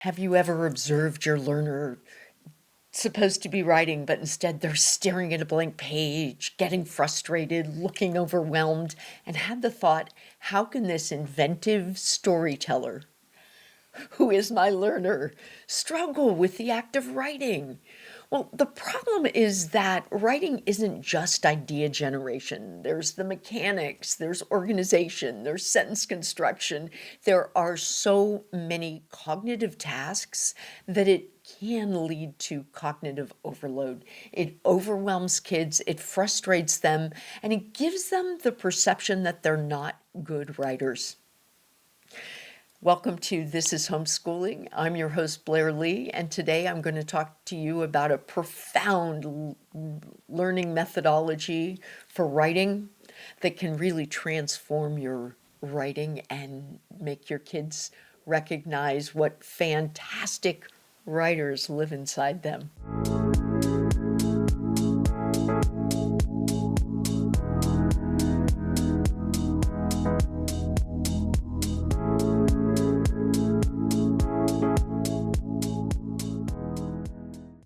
Have you ever observed your learner supposed to be writing, but instead they're staring at a blank page, getting frustrated, looking overwhelmed, and had the thought, how can this inventive storyteller, who is my learner, struggle with the act of writing? Well, the problem is that writing isn't just idea generation. There's the mechanics, there's organization, there's sentence construction. There are so many cognitive tasks that it can lead to cognitive overload. It overwhelms kids, it frustrates them, and it gives them the perception that they're not good writers. Welcome to This Is Homeschooling. I'm your host, Blair Lee, and today I'm going to talk to you about a profound learning methodology for writing that can really transform your writing and make your kids recognize what fantastic writers live inside them.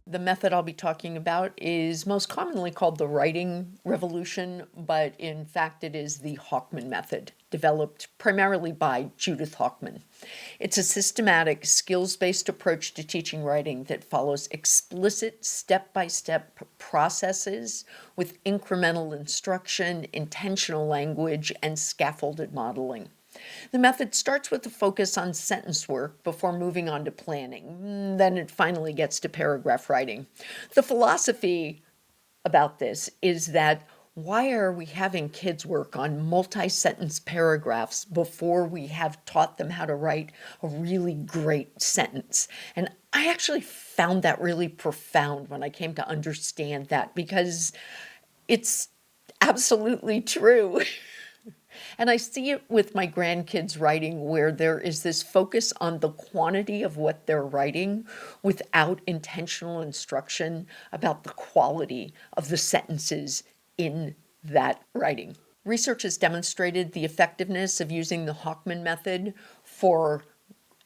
The method I'll be talking about is most commonly called the writing revolution, but in fact it is the Hochman Method, developed primarily by Judith Hochman. It's a systematic, skills-based approach to teaching writing that follows explicit step-by-step processes with incremental instruction, intentional language, and scaffolded modeling. The method starts with a focus on sentence work before moving on to planning. Then it finally gets to paragraph writing. The philosophy about this is that why are we having kids work on multi-sentence paragraphs before we have taught them how to write a really great sentence? And I actually found that really profound when I came to understand that, because it's absolutely true. And I see it with my grandkids' writing, where there is this focus on the quantity of what they're writing without intentional instruction about the quality of the sentences in that writing. Research has demonstrated the effectiveness of using the Hochman method for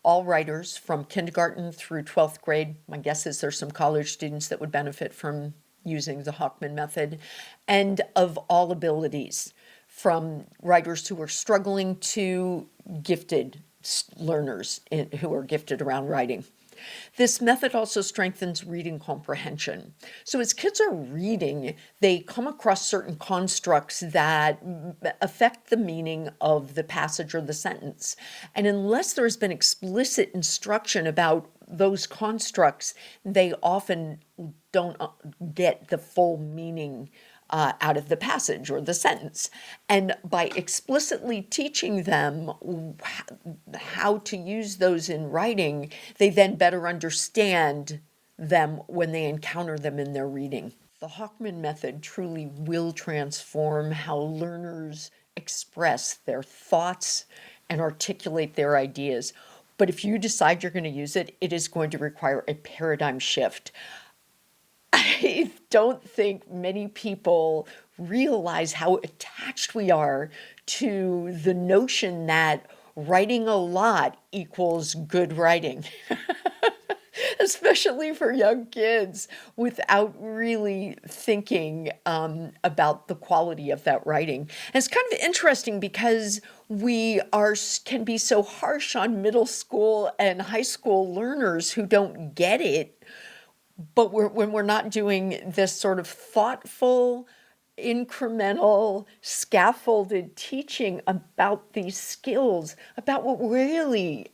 all writers from kindergarten through 12th grade. My guess is there's some college students that would benefit from using the Hochman method, and of all abilities, from writers who are struggling to gifted learners who are gifted around writing. This method also strengthens reading comprehension. So as kids are reading, they come across certain constructs that affect the meaning of the passage or the sentence. And unless there has been explicit instruction about those constructs, they often don't get the full meaning out of the passage or the sentence. And by explicitly teaching them how to use those in writing, they then better understand them when they encounter them in their reading. The Hochman method truly will transform how learners express their thoughts and articulate their ideas. But if you decide you're going to use it, it is going to require a paradigm shift. I don't think many people realize how attached we are to the notion that writing a lot equals good writing, especially for young kids, without really thinking about the quality of that writing. And it's kind of interesting because can be so harsh on middle school and high school learners who don't get it. But when we're not doing this sort of thoughtful, incremental, scaffolded teaching about these skills, about what we really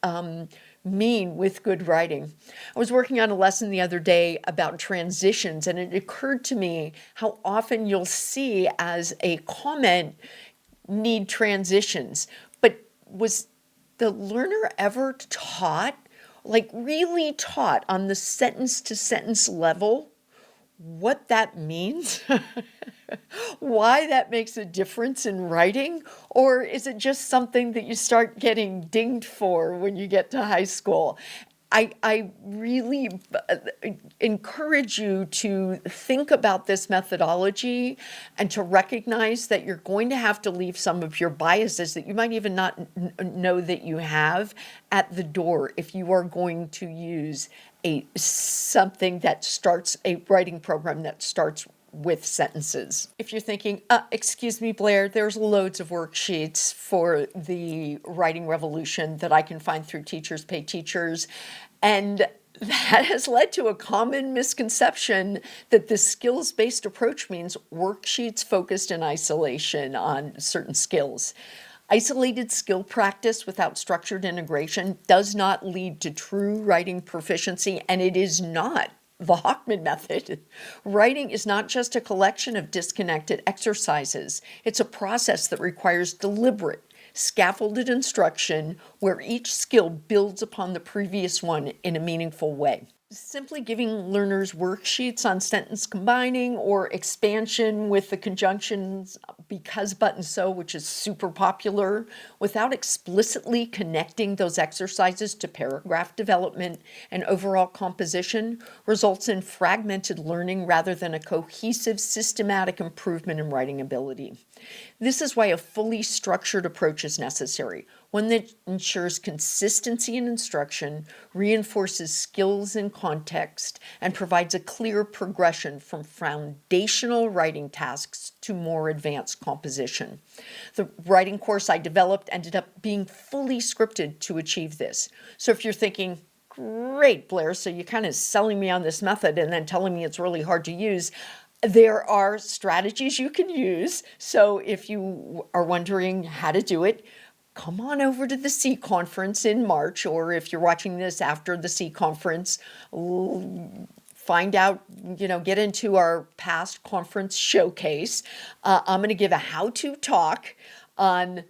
mean with good writing. I was working on a lesson the other day about transitions, and it occurred to me how often you'll see as a comment, need transitions. But was the learner ever taught, really taught on the sentence to sentence level, what that means? Why that makes a difference in writing? Or is it just something that you start getting dinged for when you get to high school? I really encourage you to think about this methodology and to recognize that you're going to have to leave some of your biases that you might even not know that you have at the door if you are going to use something that starts a writing program that starts with sentences. If you're thinking, excuse me, Blair, there's loads of worksheets for the writing revolution that I can find through Teachers Pay Teachers. And that has led to a common misconception that this skills-based approach means worksheets focused in isolation on certain skills. Isolated skill practice without structured integration does not lead to true writing proficiency, and it is not the Hochman Method. Writing is not just a collection of disconnected exercises. It's a process that requires deliberate, scaffolded instruction where each skill builds upon the previous one in a meaningful way. Simply giving learners worksheets on sentence combining or expansion with the conjunctions because, but, and so, which is super popular, without explicitly connecting those exercises to paragraph development and overall composition, results in fragmented learning rather than a cohesive, systematic improvement in writing ability. This is why a fully structured approach is necessary, one that ensures consistency in instruction, reinforces skills in context, and provides a clear progression from foundational writing tasks to more advanced composition. The writing course I developed ended up being fully scripted to achieve this. So if you're thinking, great, Blair, so you're kind of selling me on this method and then telling me it's really hard to use, there are strategies you can use. So if you are wondering how to do it, come on over to the C conference in March, or if you're watching this after the C conference, find out, get into our past conference showcase. I'm going to give a how-to talk on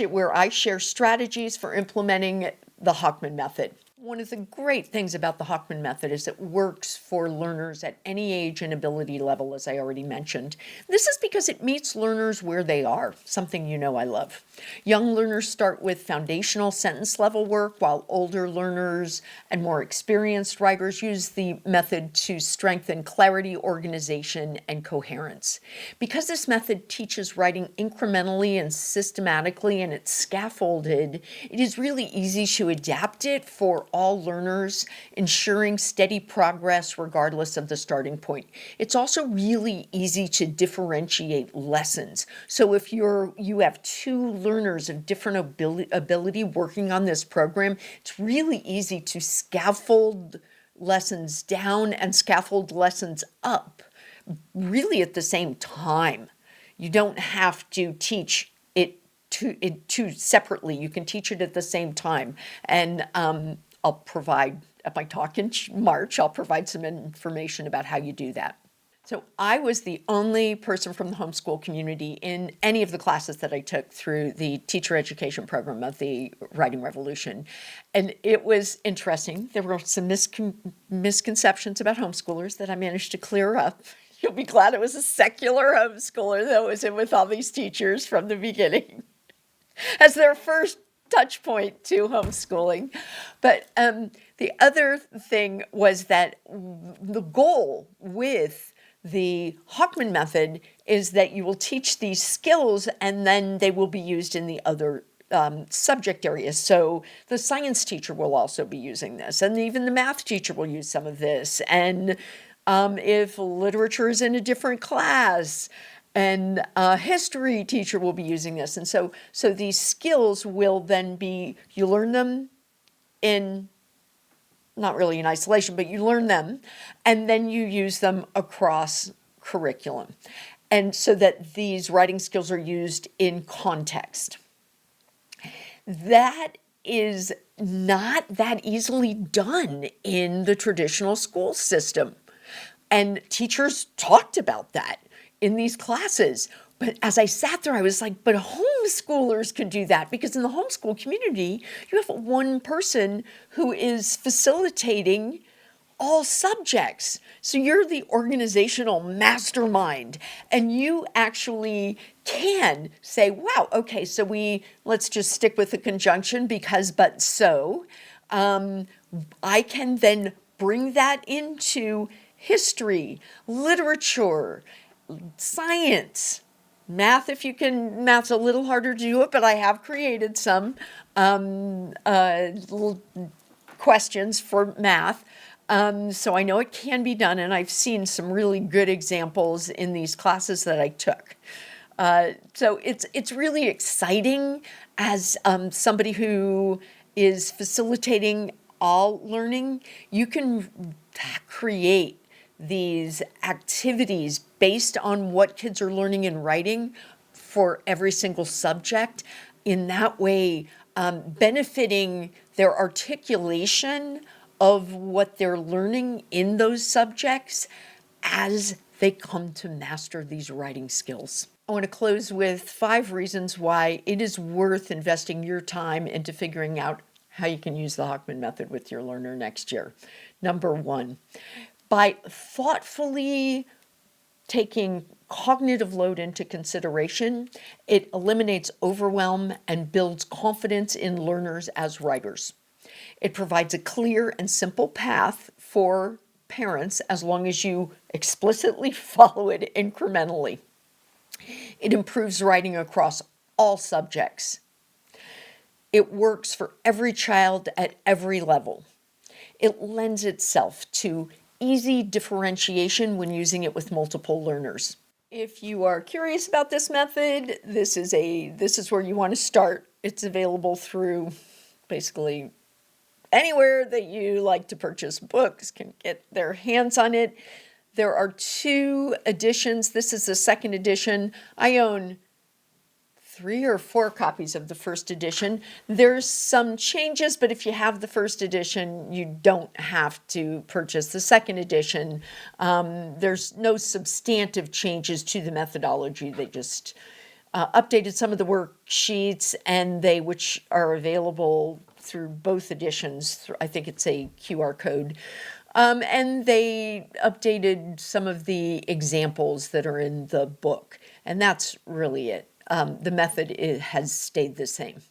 where I share strategies for implementing the Hochman Method. One of the great things about the Hochman Method is it works for learners at any age and ability level, as I already mentioned. This is because it meets learners where they are, something I love. Young learners start with foundational sentence level work, while older learners and more experienced writers use the method to strengthen clarity, organization, and coherence. Because this method teaches writing incrementally and systematically, and it's scaffolded, it is really easy to adapt it for all learners, ensuring steady progress regardless of the starting point. It's also really easy to differentiate lessons. So if you have two learners of different ability working on this program, it's really easy to scaffold lessons down and scaffold lessons up really at the same time. You don't have to teach it two separately. You can teach it at the same time. And I'll provide, at my talk in March, I'll provide some information about how you do that. So I was the only person from the homeschool community in any of the classes that I took through the teacher education program of the Writing Revolution. And it was interesting. There were some misconceptions about homeschoolers that I managed to clear up. You'll be glad it was a secular homeschooler that was in with all these teachers from the beginning as their first touch point to homeschooling. But the other thing was that the goal with the Hochman Method is that you will teach these skills and then they will be used in the other subject areas. So the science teacher will also be using this, and even the math teacher will use some of this. And if literature is in a different class, and a history teacher will be using this. And so these skills will then be, you learn them in, not really in isolation, but you learn them, and then you use them across curriculum. And so that these writing skills are used in context. That is not that easily done in the traditional school system. And teachers talked about that in these classes. But as I sat there, I was like, but homeschoolers can do that, because in the homeschool community, you have one person who is facilitating all subjects. So you're the organizational mastermind, and you actually can say, wow, okay, so let's just stick with the conjunction because, but, so. I can then bring that into history, literature, science, math. If you can, math's a little harder to do it, but I have created some little questions for math. So I know it can be done, and I've seen some really good examples in these classes that I took. So it's really exciting as somebody who is facilitating all learning. You can create these activities based on what kids are learning and writing for every single subject. In that way, benefiting their articulation of what they're learning in those subjects as they come to master these writing skills. I want to close with 5 reasons why it is worth investing your time into figuring out how you can use the Hochman Method with your learner next year. Number 1, by thoughtfully taking cognitive load into consideration, it eliminates overwhelm and builds confidence in learners as writers. It provides a clear and simple path for parents as long as you explicitly follow it incrementally. It improves writing across all subjects. It works for every child at every level. It lends itself to easy differentiation when using it with multiple learners. If you are curious about this method, this is where you want to start. It's available through basically anywhere that you like to purchase books can get their hands on it. There are 2 editions. This is the 2nd edition. I own 3 or 4 copies of the 1st edition. There's some changes, but if you have the 1st edition, you don't have to purchase the 2nd edition. There's no substantive changes to the methodology. They just updated some of the worksheets, and which are available through both editions. I think it's a QR code. And they updated some of the examples that are in the book, and that's really it. The method has stayed the same.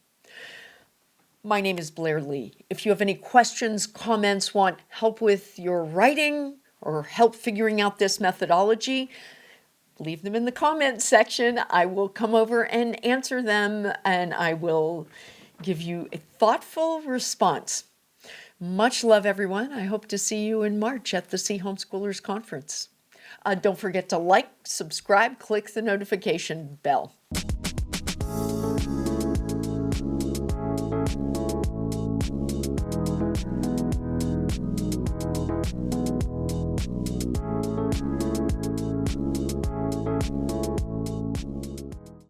My name is Blair Lee. If you have any questions, comments, want help with your writing, or help figuring out this methodology, leave them in the comments section. I will come over and answer them, and I will give you a thoughtful response. Much love, everyone. I hope to see you in March at the See Homeschoolers Conference. Don't forget to like, subscribe, click the notification bell.